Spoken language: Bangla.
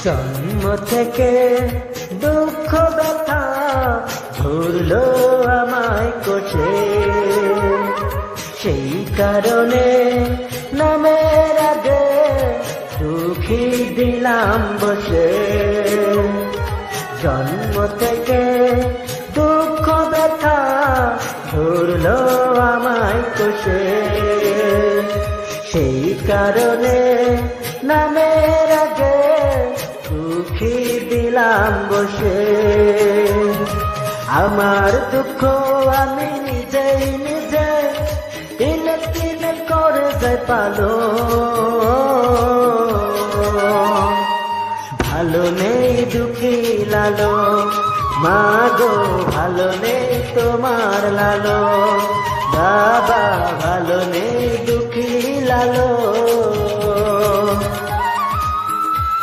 জন্ম থেকে দুঃখ ব্যথা ধরলো আমায় কোষে, সেই কারণে নামের আগে দুঃখী দিলাম বসে। জন্ম থেকে দুঃখ ব্যথা ধরলো আমায় কোষে, সেই কারণে নামের আগে দুঃখী দিলাম বসে। আমার দুঃখ আমি নিজেই নিজে দিনে দিনে করে যাই পালো। ভালো নেই দুঃখী লালো, মা গো ভালো নেই তোমার লালো, বাবা ভালো নেই দুঃখী লালো।